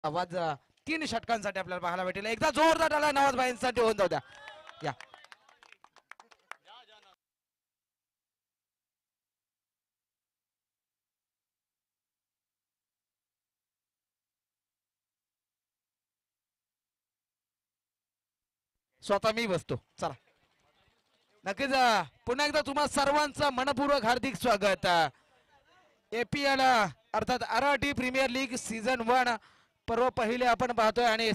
आवाज 3 षटकांसाठी आपल्याला पाहायला भेटेल. एकदा जोरदार टाळ्या नवाज भाईंसाठी होऊन जाऊ द्या. या स्वतः मी बसतो. चला नक्कीच पुन्हा एकदा तुम्हा सर्वांचं मनपूर्वक हार्दिक स्वागत. APL अर्थात RRT प्रीमियर लीग सीझन 1 पर्व पहिले आपण पाहतोय आणि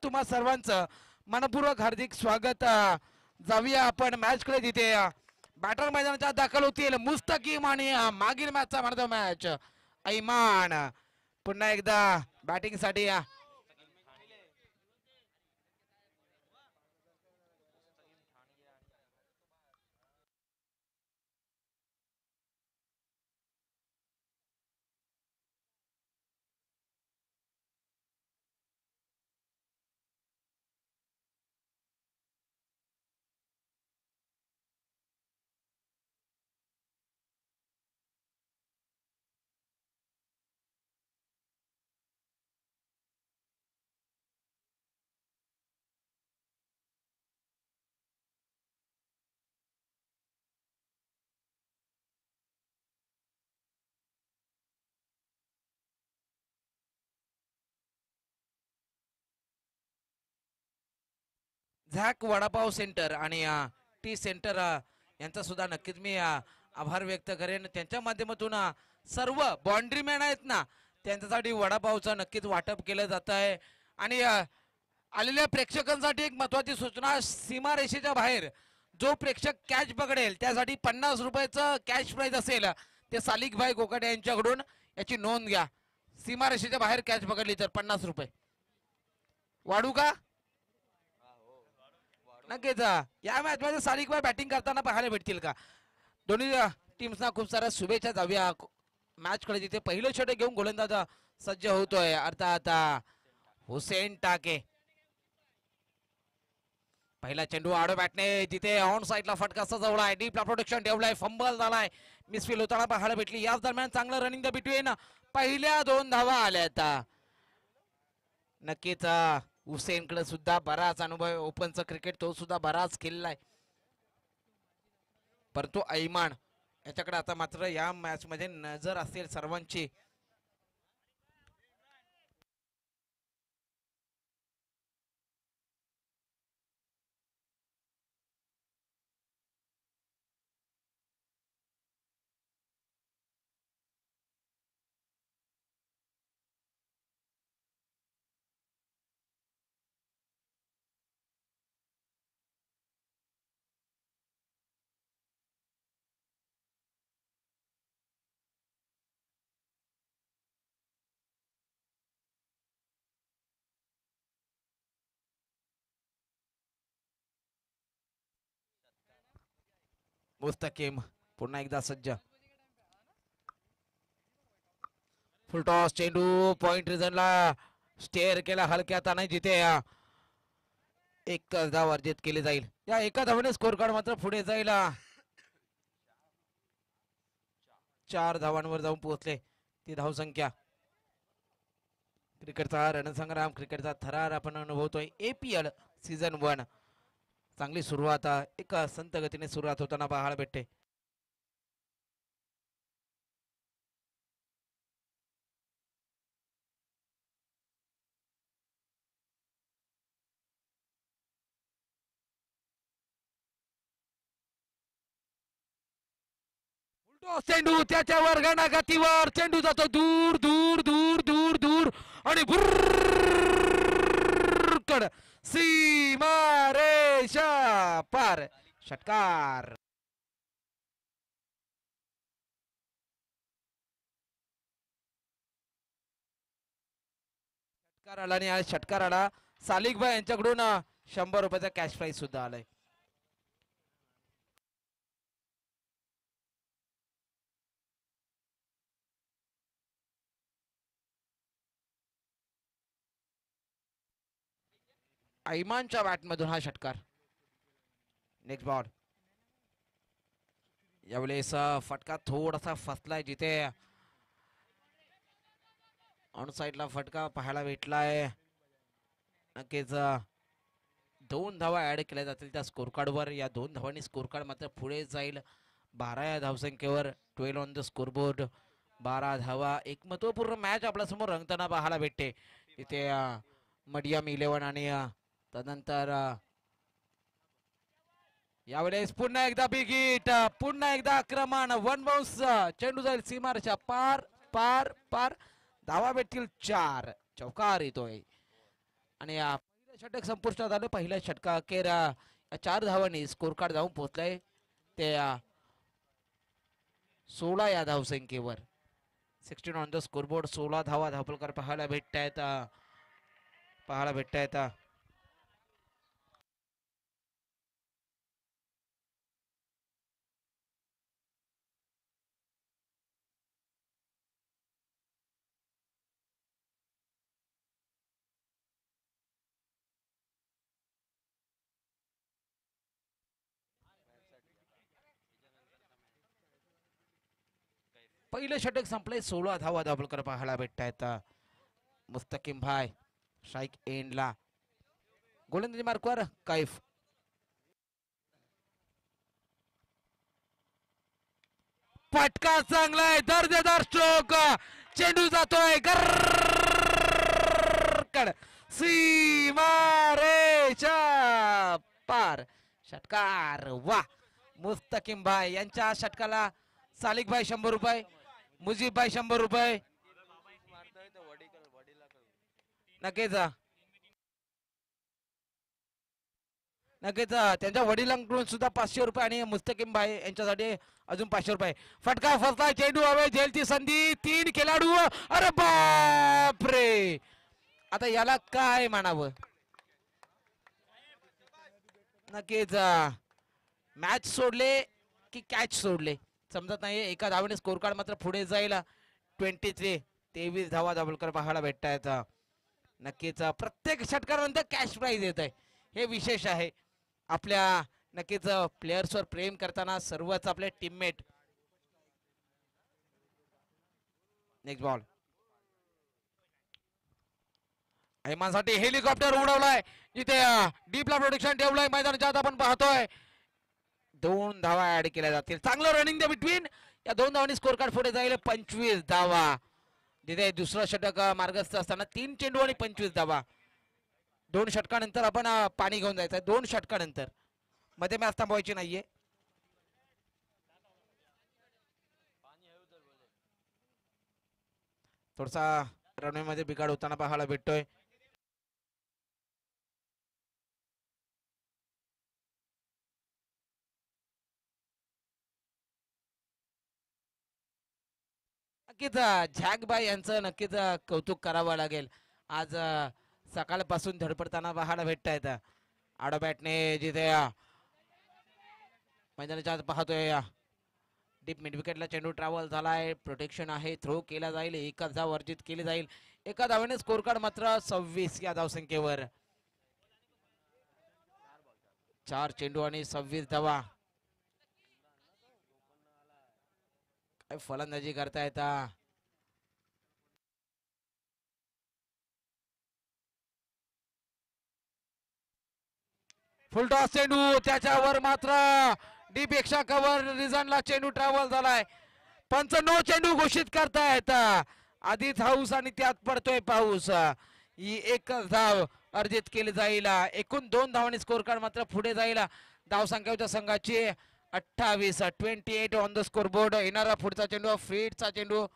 तुम्हा सर्वांचं मनपूर्वक हार्दिक स्वागत. जाऊया आपण मॅच कडे. तिथे बॅटर मैदानाच्या दाखल होतील मुस्तकीम आणि मागील मॅचचा म्हणतो मॅच ऐमान. पुन्हा एकदा बॅटिंग साठी झॅक वडापाव सेंटर आणि टी सेंटर यांचा सुद्धा नक्कीच मी आभार व्यक्त करेन. त्यांच्या माध्यमातून सर्व बाउंड्री मॅन आहेत ना त्यांच्यासाठी वडापावचं नक्कीच वाटप केलं जात आहे. आणि आलेल्या प्रेक्षकांसाठी एक महत्वाची सूचना, सीमारेषेच्या बाहेर जो प्रेक्षक कॅच पकडेल त्यासाठी 50 रुपयाचं कॅश प्राइज असेल. ते सालिक भाई कोकाटे यांच्याकडून याची नोंद घ्या. सीमारेषेच्या बाहेर कॅच पकडली तर 50 रुपये. वाढू का? नक्कीच या मॅच मध्ये सालिक भाई बॅटिंग करताना पाहायला भेटतील का? दोन्ही टीम्सना खूप साऱ्या शुभेच्छा. जाऊया मॅच कडे जिथे पहिलं षटक घेऊन गोलंदाज सज्ज होतोय अर्थात हुसेन टाके. पहिला चेंडू आडो बॅटने जिथे ऑन साईडला फटका सजवलाय. डीपला प्रोटेक्शन ठेवलाय. फंबल झालाय. मिसफील होताना पाहायला भेटली. याच दरम्यान चांगलं रनिंग द बिटवीन. पहिल्या 2 धावा आल्यात. नक्कीच हुसेनकडे सुद्धा बराच अनुभव. ओपनचं क्रिकेट तो सुद्धा बराच खेळलाय. परंतु ऐमान याच्याकडे आता मात्र या मॅच मध्ये नजर असेल सर्वांची. मुस्तकीम पुन्हा एकदा सज्ज. फुलटॉस चेंडू पॉइंट रिझनला स्टेअर केला हलक्यात नाही जिथे एक धाव अर्जित केली जाईल. या एका धावेने स्कोर कार्ड मात्र पुढे जाईल. 4 धावांवर जाऊन पोहोचले ती धावसंख्या. क्रिकेटचा रणसंग्राम, क्रिकेटचा थरार आपण अनुभवतोय. APL सीझन 1 चांगली सुरुवात, एक संत गतीने सुरुवात होताना पाहायला भेटते. चेंडू त्याच्यावर गणा गतीवर चेंडू जातो दूर दूर दूर दूर दूर आणि भुर्रकड सीमा रेषा पार. षटकार. षटकार आला आणि आज षटकार आला. सालिक भाई यांच्याकडून 100 रुपयाचा कॅश प्राइज सुद्धा आलाय. ऐमानच्या बॅटमधून हा षटकार. Next ball. यावेळेस फटका थोडासा फसलाय जिथे ऑन साईडला फटका पाहायला भेटलाय. नक्कीच 2 धावा ऍड केल्या जातील त्या स्कोर कार्डवर. या 2 धावांनी स्कोर कार्ड मात्र पुढे जाईल 12 या धावसंख्येवर. 12 ऑन द स्कोरबोर्ड. 12 धावा. एक महत्वपूर्ण मॅच आपल्या समोर रंगताना पाहायला भेटते. इथे मडियम 11 आणि तदनंतर यावेळेस पुन्हा एकदा बिग हिट, पुन्हा एकदा आक्रमण. 1 बाउन्स. चेंडू जाईल सीमारेषा पार पार पार. धावा भेटतील 4. चौकार येतोय आणि पहिलं षटक संपुष्टात आलं. पहिल्या षटका अखेर 4 धावांनी स्कोर कार्ड जाऊन पोहोचलाय ते 16 या धावसंख्येवर. 16 ऑन द स्कोरबोर्ड. 16 धावा धावपलकर पाहायला भेटतायत. पहिलं षटक संपले. 16 धावा धावपलकर पाहायला भेटतायत. मुस्तकिम भाई स्ट्राईक एंडला. गोलंदाजी मार्कवर कैफ. फटका चांगलाय. दर्जेदार स्ट्रोक. चेंडू जातोय गरकड सीमारेषा पार. षटकार. वा. मुस्तकिम भाई यांच्या षटकाला सालिक भाई 100 रुपये. मुजीब भाई 100 रुपये. नक्कीच नक्कीच त्यांच्या वडिलांकडून सुद्धा 500 रुपये आणि मुस्तकिम भाई यांच्यासाठी अजून 500 रुपये. फटका फसला. चेंडू हवे. झेलची संधी. 3 खेळाडू. अरे बापरे. आता याला काय म्हणावं. नक्कीच मॅच सोडले की कॅच सोडले समजत नाही. एका धावेने स्कोर कार्ड मात्र पुढे जाईल. 23 धावा धावलकर पाहायला भेटतायत. नक्कीच प्रत्येक षटकारानंतर कॅश प्राइज येत आहे. हे विशेष आहे. आपल्या नक्कीच प्लेयर्सवर प्रेम करताना सर्वच आपले टीममेट. Next ball. ऐमानसाठी हेलिकॉप्टर उडवलाय. इथे डीपला प्रोटेक्शन ठेवलंय मैदानाच्या आत आपण पाहतोय. 2 धावा ऍड केल्या जातील. चांगलं रनिंग द्या बिटवीन. या 2 धावांनी स्कोर कार्ड पुढे जाईल. 25 धावा. जिथे दुसरं षटक मार्गस्थ असताना 3 चेंडू आणि 25 धावा. 2 षटकानंतर आपण पाणी घेऊन जायचं आहे. 2 षटकानंतर मध्ये मॅच थांबवायची नाहीये. थोडासा रनवे मध्ये बिघाड होताना पाहायला भेटतोय. नक्कीच झॅकबाई यांचं नक्कीच कौतुक करावं लागेल. आज सकाळपासून धडपडताना पाहायला भेटतायत. आडो बॅटने जिथे मैदानाच्या आत पाहतोय डीप मिड विकेटला चेंडू ट्रॅव्हल झालाय. प्रोटेक्शन आहे. थ्रो केला जाईल. एकच धाव अर्जित केली जाईल. एका धावेने स्कोर कार्ड मात्र 26 या धावसंख्येवर. 4 चेंडू आणि 26 धावा. काय फलंदाजी करतायत. फुलटॉस चेंडू. त्याच्यावर मात्र डी पेक्षा कव्हर रिझनला चेंडू ट्रॅव्हल झालाय. पंच नो चेंडू घोषित करतायत. आधीच हाऊस आणि त्यात पडतोय पाऊस. ही एकच धाव अर्जित केली जाईल. एकूण 2 धावांनी स्कोर कार्ड मात्र पुढे जाईल. धावसंख्या होत्या संघाची 28. 28 ऑन द स्कोर बोर्ड. येणारा पुढचा चेंडू फीटचा चेंडू.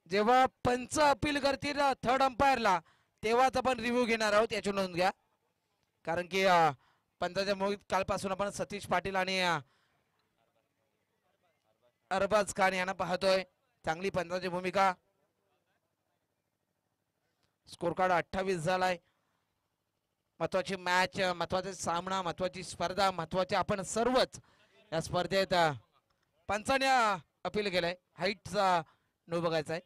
जेव्हा पंच अपील करतील थर्ड अंपायरला तेव्हाच आपण रिव्ह्यू घेणार आहोत. याची नोंद घ्या. कारण की पंचाच्या मोहित कालपासून आपण सतीश पाटील आणि अरबाज खान यांना पाहतोय. चांगली पंचाची भूमिका. स्कोर कार्ड 28 झालाय. महत्वाची मॅच, महत्वाचा सामना, महत्वाची स्पर्धा, महत्वाचे आपण सर्वच या स्पर्धेत. पंचाने अपील केलंय. हाईटचा नो बघायचा आहे.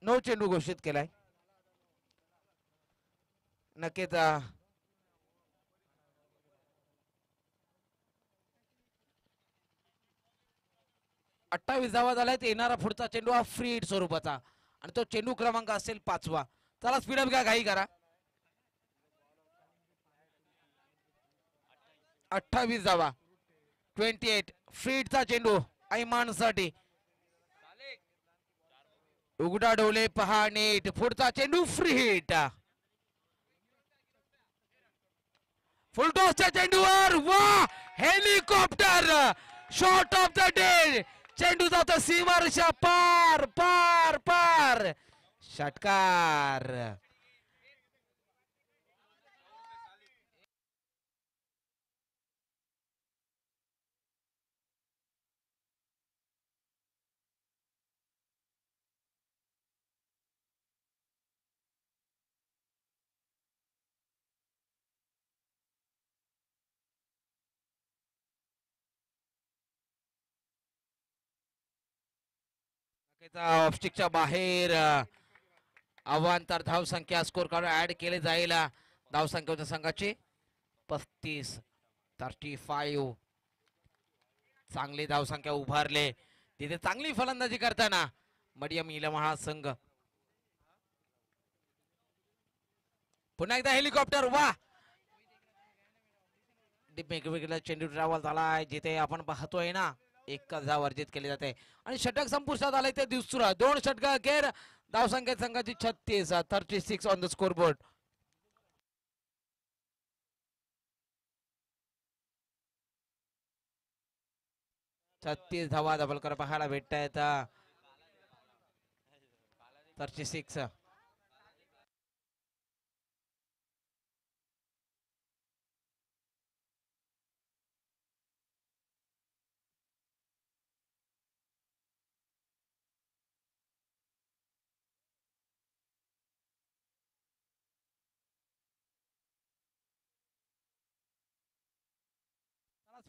नो चेंडू घोषित केलाय. नक्कीच 28 धावा झाल्यात. येणारा पुढचा चेंडू हा फ्री हिट स्वरूपाचा आणि तो चेंडू क्रमांक असेल 5वा. चला स्पीडअप घ्या, घाई करा. 28 धावा, 28. फ्री हिटचा चेंडू ऐमानसाठी. उघडा डोले पहा नीट, पुढचा चेंडू फ्री हिट. फुलटॉसच्या चेंडूवर वा, helicopter shot of the day. चेंडू जातो सीमारेषा पार पार पार. षटकार. ऑफस्टिकच्या बाहेर अवांतर धाव संख्या स्कोर काढून ऍड केले जाईल. धाव संख्या होत्या संघाची 35. चांगली धाव संख्या उभारले तिथे, चांगली फलंदाजी करताना मडियम इलमहा संघ. पुन्हा एकदा हेलिकॉप्टर वा, वेगवेगळ्या चेंडू ट्रॅव्हल झालाय जिथे आपण पाहतोय ना, एक धाव अर्जित केली जाते आणि षटक संपुष्टात आले ते दुसरा. 2 षटक अखेर. धाव संख्या संघाची 36 ऑन द स्कोर बोर्ड. छत्तीस धावा धबलकर पाहायला भेटत आहेत. 36.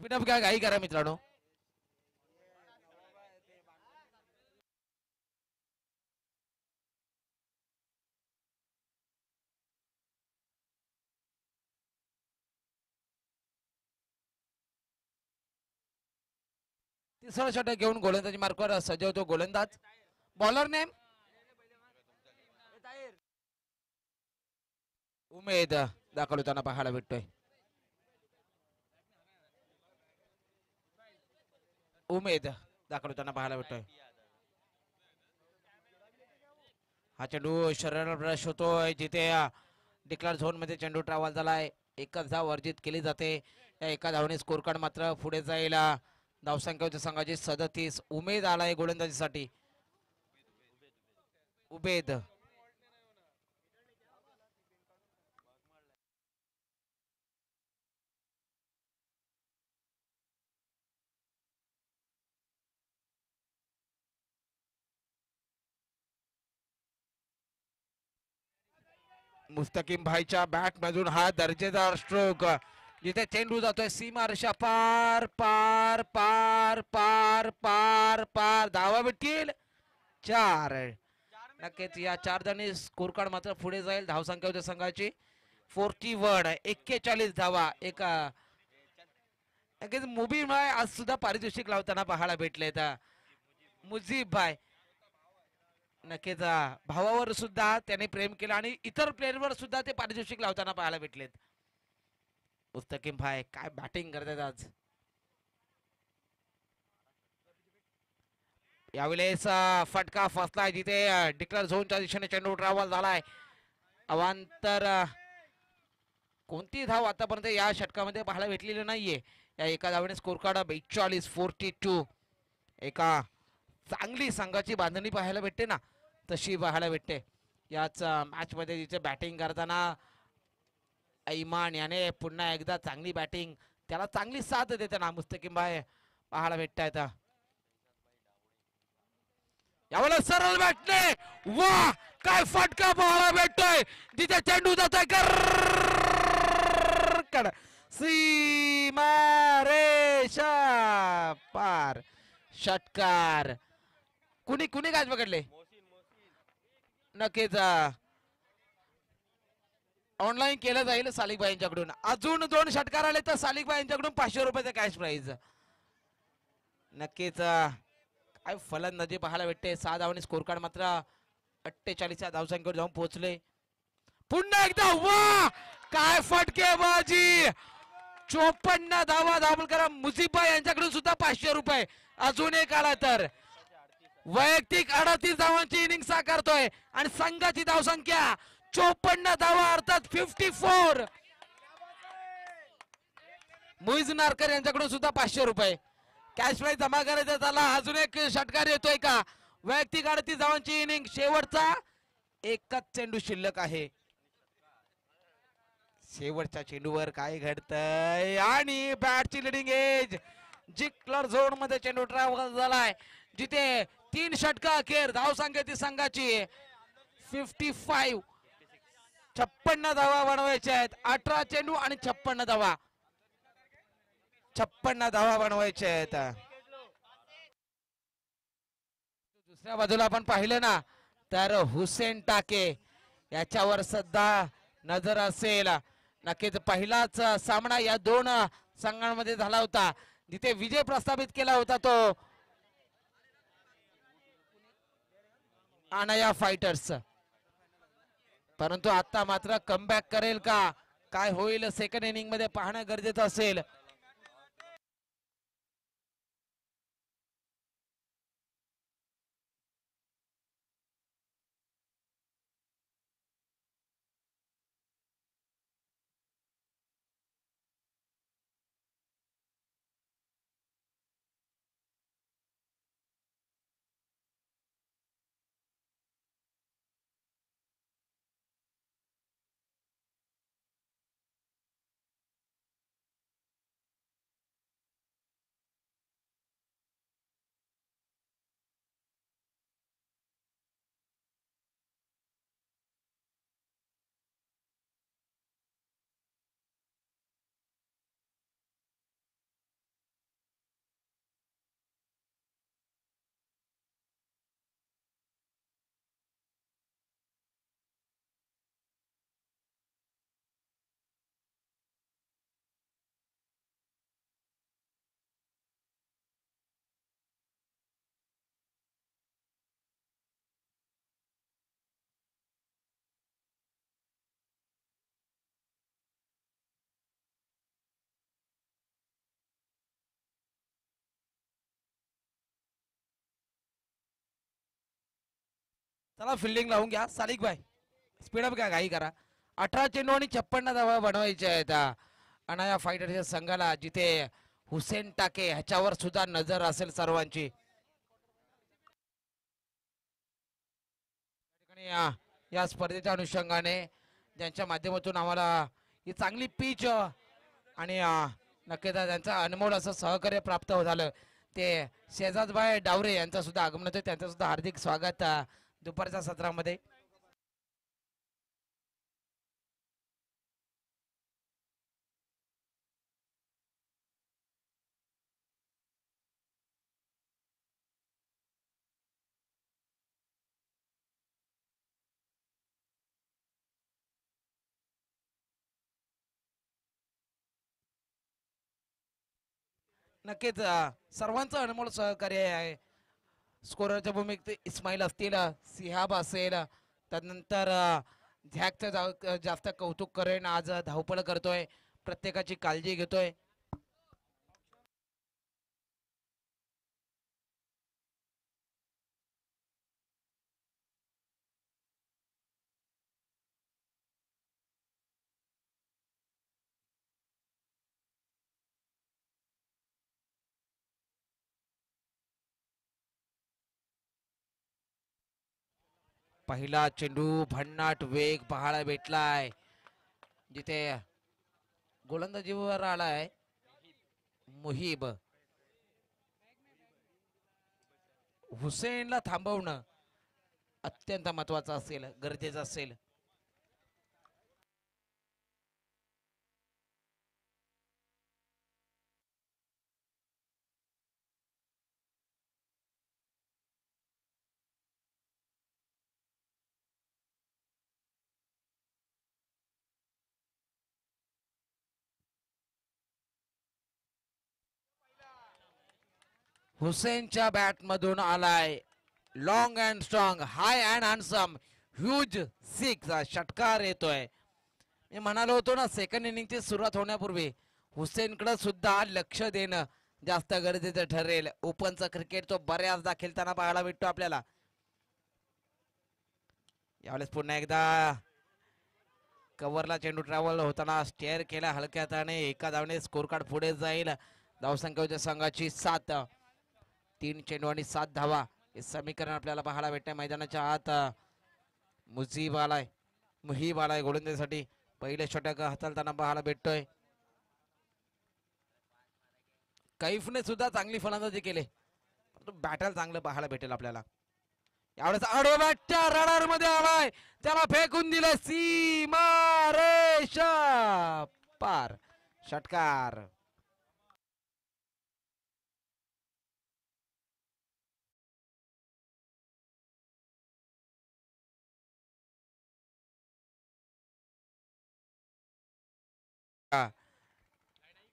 स्पीडअप घ्या, घाई करा मित्रांनो. तिसरा षटक घेऊन गोलंदाजी मार्कवर सजवतो गोलंदाज. बॉलर नेम उमेद दाखल होताना पाहायला भेटतोय. उमेद दाखल होताना पाहायला भेटतोय. हा चेंडू शरीराला ब्रश होतोय जिथे डिक्लेअर झोन मध्ये चेंडू ट्रॅव्हल झालाय. एकच धाव अर्जित केली जाते. या एका धावने स्कोर कार्ड मात्र पुढे जाईल. धावसंख्या होती संघाची 37. उमेद आलाय गोलंदाजीसाठी. उमेद मुस्तकीम भाईच्या बॅट मधून हा दर्जेदार स्ट्रोक जिथे चेंडू जातोय सीमा रेषा पार पार पार पार पार पार. धावा भेटतील 4. नक्कीच या 4 धावांनी स्कोर कार्ड मात्र पुढे जाईल. धावसंख्या होती संघाची 41. 41 धावा. नक्कीच मुबीन भाई आज सुद्धा पारितोषिक लावताना पाहायला भेटले. मुजीब भाई नक्कीच भावावर सुद्धा त्याने प्रेम केलं आणि इतर प्लेअरवर सुद्धा ते पारितोषिक लावताना पाहायला भेटलेत. मुस्तकीम भाई काय बॅटिंग करतात आज. यावेळेस फटका फसलाय जिथे डिक्लेअर झोनच्या दिशेने चेंडू ट्रॅव्हल झालाय. अवांतर कोणती धाव आतापर्यंत या षटकामध्ये पाहायला भेटलेली नाहीये. या एका धावेने स्कोर कार्ड 42-42. एका चांगली संघाची बांधणी पाहायला भेटते ना, तशी पाहायला भेटते याच मॅच मध्ये. जिथे बॅटिंग करताना ऐमान याने पुन्हा एकदा चांगली बॅटिंग, त्याला चांगली साथ देताना मुस्तकीम भाई पाहायला भेटत आहेत. यावेळेला सरळ बॅटने वा, काय फटका पाहायला भेटतोय जिथे चेंडू जातोय सीमारेषा पार. षटकार. कुणी कुणी काय पकडले? नक्कीच ऑनलाईन केलं जाईल सालिकबाई यांच्याकडून. अजून 2 षटकार आले तर सालिकबाई यांच्याकडून 500 रुपयाचं कॅश प्राइज. नक्कीच काय फलंदाजी पाहायला भेटते. 6 धावांनी स्कोर कार्ड मात्र 48 धावसंख्येवर जाऊन पोहोचले. पुन्हा एकदा वा काय फटकेबाजी. 54 धावा दाखल करा. मुझीबा यांच्याकडून सुद्धा 500 रुपये. अजून एक आला तर वैयक्तिक 38 धावांची इनिंग साकारतोय आणि संघाची धावसंख्या 54 धावा अर्थात 54. मुईज नारकर यांच्याकडून सुद्धा 500 रुपये कॅश प्राइज जमा करायचा झाला. अजून एक षटकार येतोय का. वैयक्तिक 38 धावांची इनिंग. शेवटचा एकच चेंडू शिल्लक आहे. शेवटच्या चेंडूवर काय घडतंय आणि बॅटची लिडिंग एज जिंकलर झोन मध्ये चेंडू ट्रॅव्हल झालाय जिथे 3 षटका अखेर धावसंख्येची संघाची 55. 56 धावा बनवायच्या आहेत. 18 चेंडू आणि 56 धावा. 56 धावा बनवायच्या आहेत. दुसऱ्या बाजूला आपण पाहिलं ना तर हुसेन टाके याच्यावर सध्या नजर असेल. नक्कीच पहिलाच सामना या 2 संघांमध्ये झाला होता जिथे विजय प्रस्थापित केला होता तो अनाया फायटर्स. परंतु आता मात्र कमबॅक करेल का काय होईल सेकंड इनिंग मध्ये पाहणं गरजेचं असेल. चला फिल्डिंग लावून घ्या सालिक भाई. स्पीडअप घ्या घाई करा. 18 चेंडू आणि 56 धावा बनवायच्या आहेत अनाया फायटरच्या संघाला जिथे हुसेन टाके ह्याच्यावर सुद्धा नजर असेल सर्वांची. या स्पर्धेच्या अनुषंगाने ज्यांच्या माध्यमातून आम्हाला ही चांगली पिच आणि नक्कीच त्यांचा अनमोल असं सहकार्य प्राप्त झालं ते शेजाजबाई डावरे यांचं सुद्धा आगमन होते. त्यांचं सुद्धा हार्दिक स्वागत दुपारच्या सत्रामध्ये. नक्कीच सर्वांचं अनमोल सहकार्य आहे. स्कोररच्या भूमिकेत इस्माईल असतील, सिहाब असेल, त्यानंतर झॅकचं जास्त कौतुक करेन. आज धावपळ करतोय, प्रत्येकाची काळजी घेतोय. पहिला चेंडू भन्नाट वेग पाहायला भेटलाय जिथे गोलंदाजीवर आलाय मुहीब. हुसेनला थांबवणं अत्यंत महत्वाचं असेल, गरजेचं असेल. हुसेनच्या बॅट मधून आलाय long and strong high and handsome huge six षटकार येतोय. मी म्हणालो होतो ना सेकंड इनिंगची सुरुवात होण्यापूर्वी हुसेनकडे सुद्धा लक्ष देणं जास्त गरजेचं ठरेल. ओपनचं क्रिकेट तो बऱ्याचदा खेळताना पाहायला भेटतो आपल्याला. यावेळेस पुन्हा एकदा कव्हरला चेंडू ट्रॅव्हल होताना स्टेअर केला हलक्या हाताने. एका धावने स्कोर कार्ड पुढे जाईल. धावसंख्या होत्या संघाची 7. 3 चेंडू आणि 7 धावा हे समीकरण आपल्याला पाहायला भेटतंय मैदानाच्या आत. मुहीब आलाय गोलंदाजीसाठी. पहिले षटक हाताळताना पाहायला भेटतोय. कैफने सुद्धा चांगली फलंदाजी केली परंतु बॅटल चांगलं पाहायला भेटेल आपल्याला. यावेळेस आडव्या बॅटच्या रडार मध्ये आलाय त्याला फेकून दिलं सीमारेषा पार षटकार.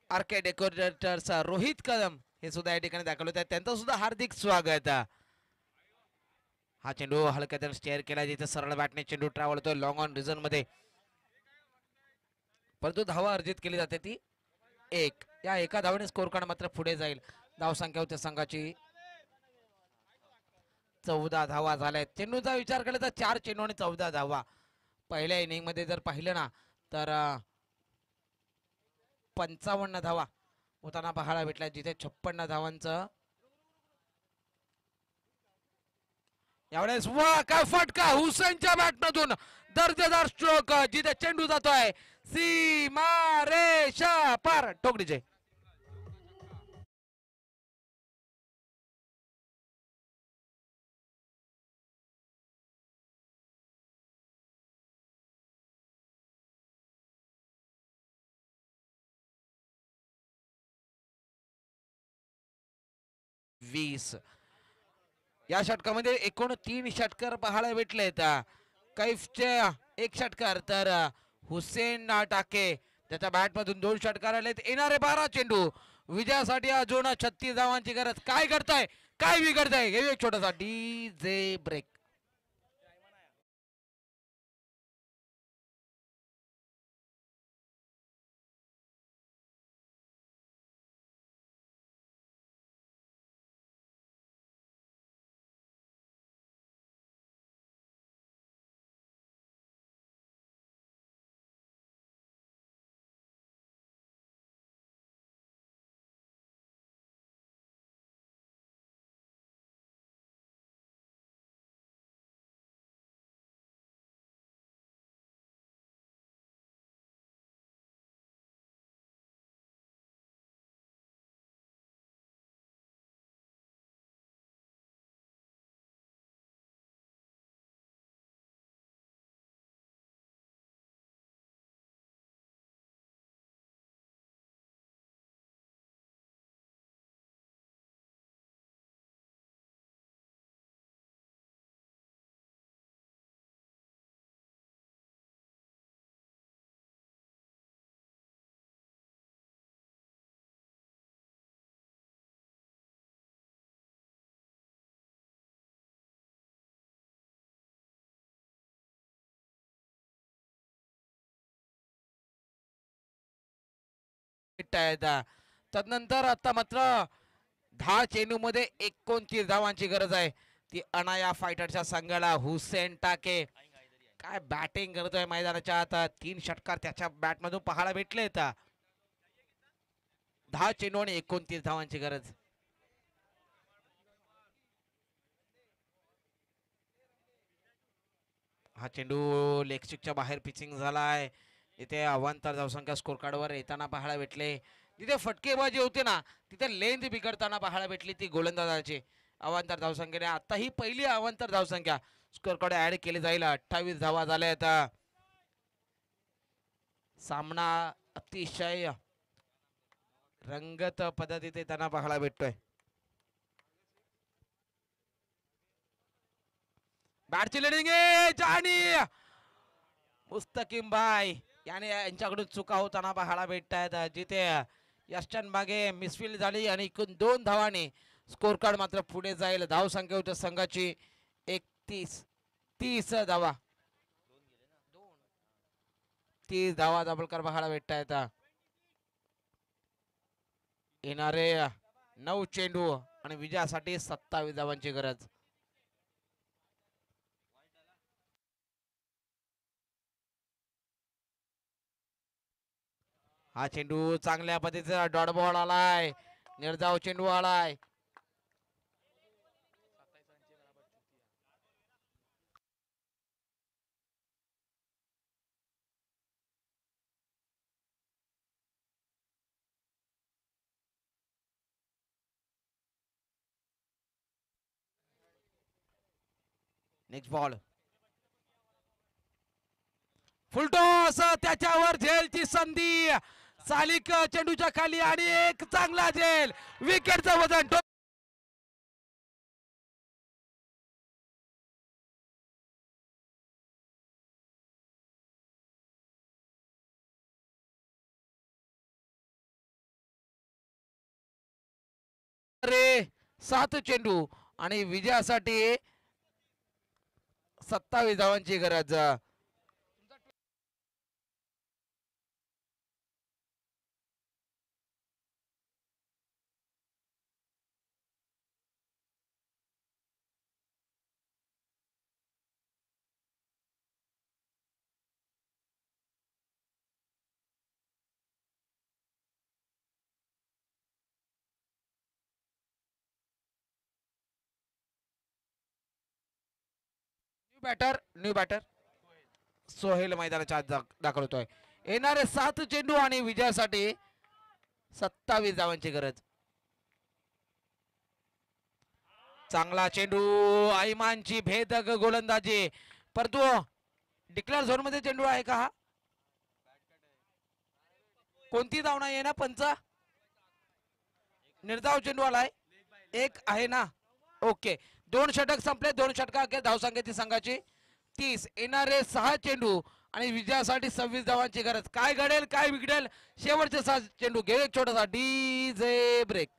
आरके डेकोरेटर्स रोहित कदम हे सुद्धा या ठिकाणी दाखल होत आहेत. त्यांचं सुद्धा हार्दिक स्वागत. हा चेंडू हलक्यातून स्टेअर केला जिथे सरळ बॅटने चेंडू ट्रॅव्हल होतोय लॉंग ऑन रिझन मध्ये परंतु धावा अर्जित केली जाते ती 1. या एका धावेने स्कोर कार्ड मात्र पुढे जाईल. धावसंख्या होते संघाची 14 धावा झाल्यात. चेंडूचा विचार केला तर 4 चेंडू आणि 14 धावा. पहिल्या इनिंग मध्ये जर पाहिलं ना तर 55 धावा होताना पाहायला भेटल्या जिथे 56 धावांचं. यावेळेस वा काय फटका हुसेनच्या बॅटमधून दर्जेदार स्ट्रोक जिथे चेंडू जातोय सीमारेषा पार टोकडीचे. वीस या षटकामध्ये एकूण 3 षटकार पाहायला भेटलेत. कैफचे 1 षटकार तर हुसेन टाके त्याच्या बॅट मधून 2 षटकार आलेत. येणारे 12 चेंडू विजयासाठी अजून 36 धावांची गरज. काय करताय काय बिघडताय हे एक छोटासा डीजे ब्रेक. तदनंतर आता मात्र 10 चेंडू मध्ये 29 धावांची गरज आहे. ती अनाया फायटरच्या संघाला. हुसेन टाके काय बॅटिंग करतोय मैदानाच्या आता. 3 षटकार त्याच्या बॅट मधून पाहायला भेटले. 10 चेंडू आणि 29 धावांची गरज. हा चेंडू लेगस्टिकच्या बाहेर पिचिंग झालाय. इथे अवांतर धावसंख्या स्कोर कार्डवर येताना पाहायला भेटले. जिथे फटकेबाजी होते ना तिथे लेंथ बिघडताना पाहायला भेटली ती गोलंदाजाची. अवांतर धावसंख्येने आता ही पहिली अवांतर धावसंख्या स्कोर कार्ड ऍड केली जाईल. 28 धावा झाल्या आता. सामना अतिशय रंगत पद्धतीने त्यांना पाहायला भेटतोय. बॅटची लेडिंग आणि मुस्तकीम भाई याने यांच्याकडून चुका होताना पाहायला भेटत आहेत. जिथे यशचंद मागे मिसफिल्ड झाली आणि एकूण 2 धावांनी स्कोर कार्ड मात्र पुढे जाईल. धाव संख्या होत्या संघाची 30 धावा. 30 धावा दाभोलकर बघायला भेटतायत. येणारे 9 चेंडू आणि विजयासाठी 27 धावांची गरज. हा चेंडू चांगल्या पद्धतीचा डॉट बॉल आलाय. निर्धाव चेंडू आलाय. नेक्स्ट बॉल फुलटॉस त्याच्यावर झेलची संधी. सालिक चेंडूच्या खाली आणि एक चांगला झेल. विकेटचं वजन रे 7 चेंडू आणि विजयासाठी 27 धावांची गरज. न्यू बॅटर सोहेल मैदानाच्या आत दाखल होतोय. येणारे 7 चेंडू आणि विजयासाठी 27 धावांची गरज. चांगला चेंडू. आयमानची भेदक गोलंदाजी. परंतु डिक्लेअर झोन मध्ये चेंडू आहे का? हा कोणती धाव नाही आहे ना? पंच निर्धाव चेंडू आलाय. एक आहे ना? ओके. 2 षटक संपले. 2 षटका अखेर धावसंख्या ती संघाची 30. येणारे 6 चेंडू आणि विजयासाठी 26 धावांची गरज. काय घडेल काय बिघडेल? शेवटचे 6 चेंडू. घे एक छोटासा डीजे ब्रेक.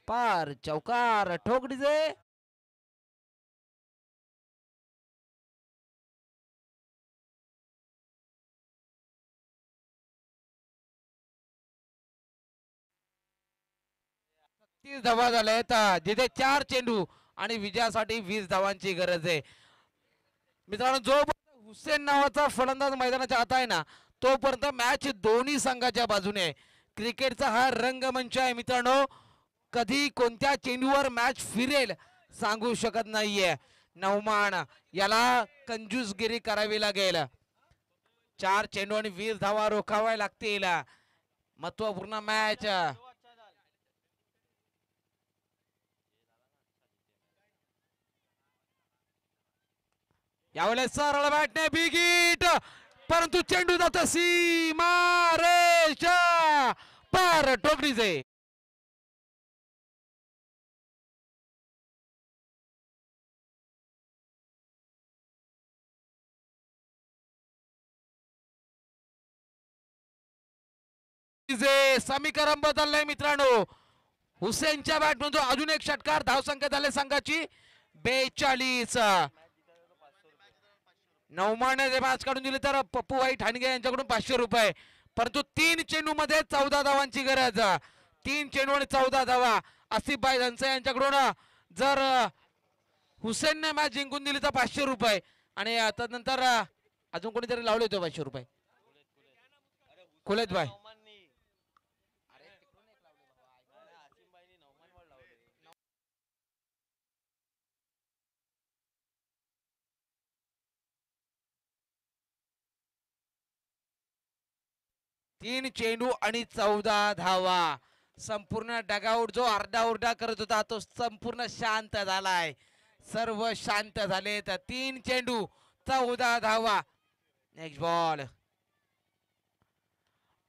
पार चौकार ठोक डीजे. तीस धावा झाल्या आहेत. जिथे 4 चेंडू आणि विजयासाठी 20 धावांची गरज आहे. मित्रांनो जो हुसेन नावाचा फलंदाज मैदानाच्या आत आहे ना तोपर्यंत मॅच दोन्ही संघाच्या बाजूने आहे. क्रिकेटचा हा रंगमंच आहे मित्रांनो. कधी कोणत्या चेंडूवर मॅच फिरेल सांगू शकत नाहीये. नवमान याला कंजूसगिरी करावी लागेल. 4 चेंडू आणि 20 धावा रोखाव्या लागतील. महत्वपूर्ण मॅच. यावेळेस सरळ बॅटने बिग हिट, परंतु चेंडू जातो सीमारेषा पार. टोकरीचे समीकरण बदललंय मित्रांनो. हुसेनच्या बॅटमधून अजून एक षटकार. धावसंख्या झाले संघाची 42. नवमाने मॅच काढून दिली तर पप्पू भाई ठाणगे यांच्याकडून 500 रुपये. परंतु 3 चेंडू मध्ये 14 धावांची गरज. 3 चेंडू आणि 14 धावा. आसिफ भाई धनसे यांच्याकडून जर हुसेनने मॅच जिंकून दिली तर 500 रुपये. आणि त्यानंतर अजून कोणीतरी लावले होते 500 रुपये. खुलेत भाई. 3 चेंडू आणि 14 धावा. संपूर्ण डगआउट जो आरडाओरडा करत होता तो संपूर्ण शांत झालाय. सर्व शांत झालेत. 3 चेंडू 14 धावा. Next ball.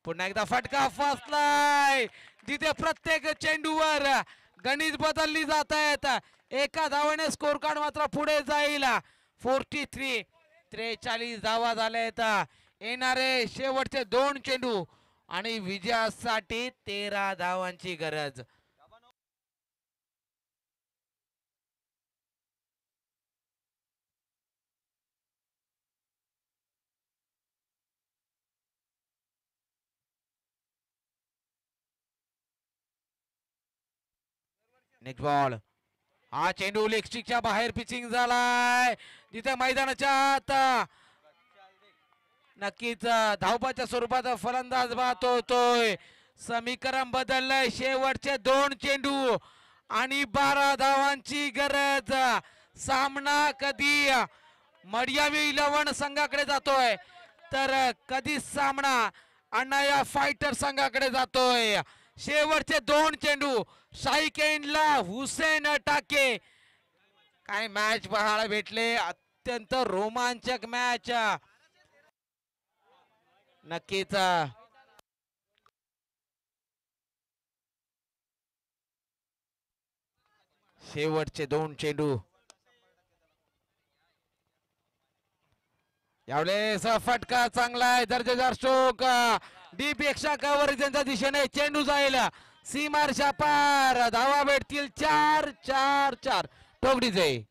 पुन्हा एकदा फटका फसलाय. जिथे प्रत्येक चेंडूवर गणित बदलली जात आहेत. एका धावाने स्कोर कार्ड मात्र पुढे जाईल. 43. 43 धावा झाल्यात. येणारे शेवटचे 2 चेंडू आणि विजयासाठी 13 धावांची गरज. Next ball. हा चेंडू लेग स्टिकच्या बाहेर पिचिंग झालाय. जिथे मैदानाच्या आत नक्कीच धावपाच्या स्वरूपात फलंदाज बाद होतोय. समीकरण बदललंय. शेवटचे 2 चेंडू आणि 12 धावांची गरज. सामना कधी मडियावी 11 संघाकडे जातोय तर कधी सामना अण्णा फायटर संघाकडे जातोय. शेवटचे 2 चेंडू. शाईकेनला हुसेन टाके. काय मॅच पाहायला भेटले. अत्यंत रोमांचक मॅच. नक्कीच शेवटचे 2 चेंडू. यावेळेस फटका चांगला आहे. दर्जेदार स्ट्रोक. डी पेक्षा कव्हरेज यांच्या दिशेने चेंडू जाईल सीमारेषा पार. धावा भेटतील 4-4-4. टोकडी जाईल.